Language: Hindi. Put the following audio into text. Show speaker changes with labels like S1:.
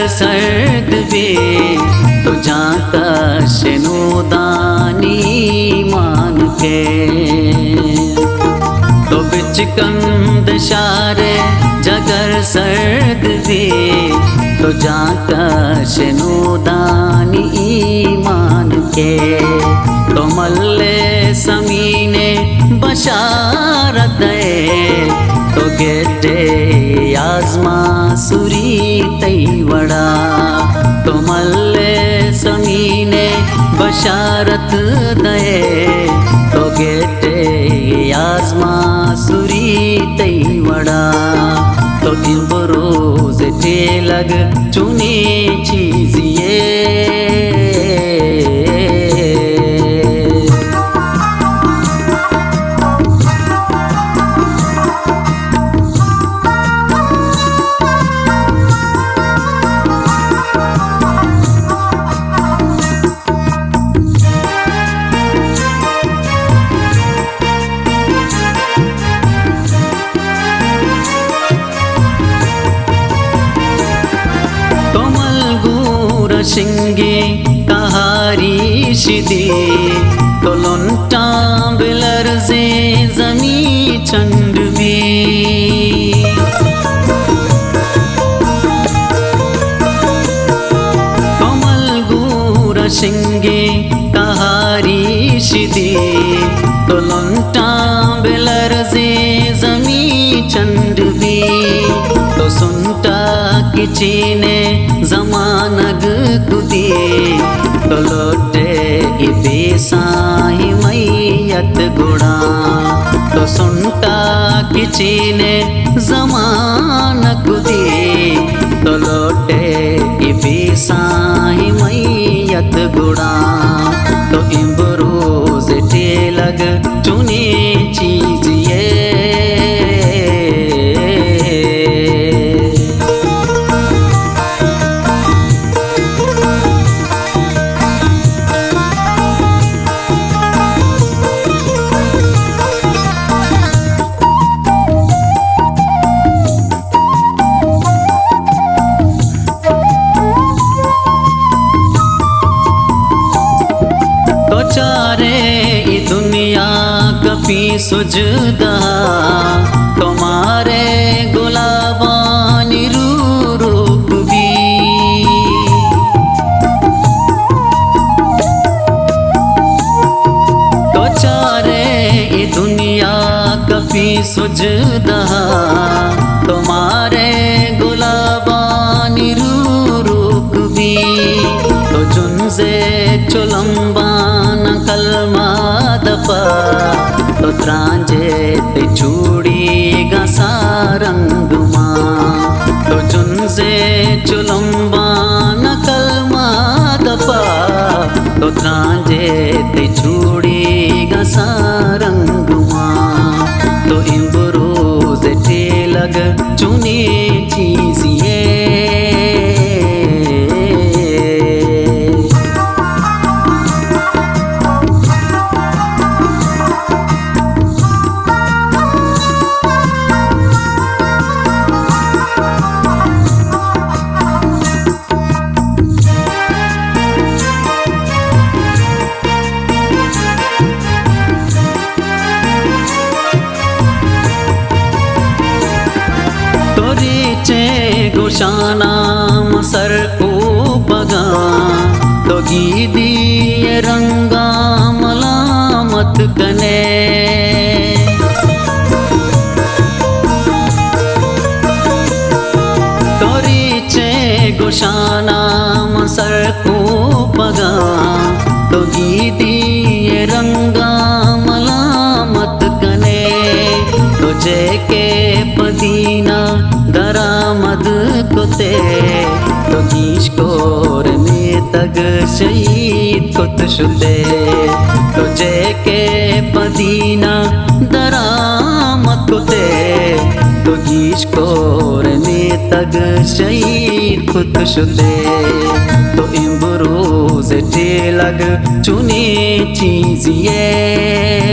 S1: सर्द बे तो जाता शनोदानी मान के तो बिच कंद शारे जगर सर्द बे तो जाता शनोदानी ईमान के तो मल्ले समीने बशारत तो गेटे आजमा सुरी तैवड़ा तो मल्ले समीने बशारत दे तो गेटे आजमा सुरी तैवड़ा तो इम्बरोज लग चुनी चीजिए शिंगे कहारी शिदे तो लुंटा बिलरजे जमी चंड में कमल गूर शिंगे कहारी शिदे तो लुंटा बिलरजे जमी चंड में तो सुनता किचीने जमानग कुदी तो लोटे बेसाही मैयत गुड़ा तो सुनता किचीने जमान कुदी तो लोटे बेसाही मैयत गुड़ा तो इम्बरोज लग चुनी चीजिए कपी सुजदा तुम्हारे गुलाबानी रूप भी तो चारे ये दुनिया कपी सुजदा तुम्हारे गुलाबानी रूप भी तो जुनसे चुलम्बान कलमा दपा तो त्रांजे ते चूड़ी गसा रंग माँ तो जुनसे चुलम्बा नकल दपा तो त्रांजे ते चूड़ी गसा रंग माँ तो इम्बरोज लग चुनी चीजिए गोशाना मसर को बगा तो गीदी रंगा मलामत कने तोरी चे गोशाना मसर को बगा तो गीदी रंगा मलामत कने तुझे के पदीना दरामद कुते तो गीशकोर में तग शहीद कुत शुदे तुझे के पदीना दरामद कुते तो गीशकोर में तग शहीद कुत शुदे तो इम्बरोज लग चुनी चीजिए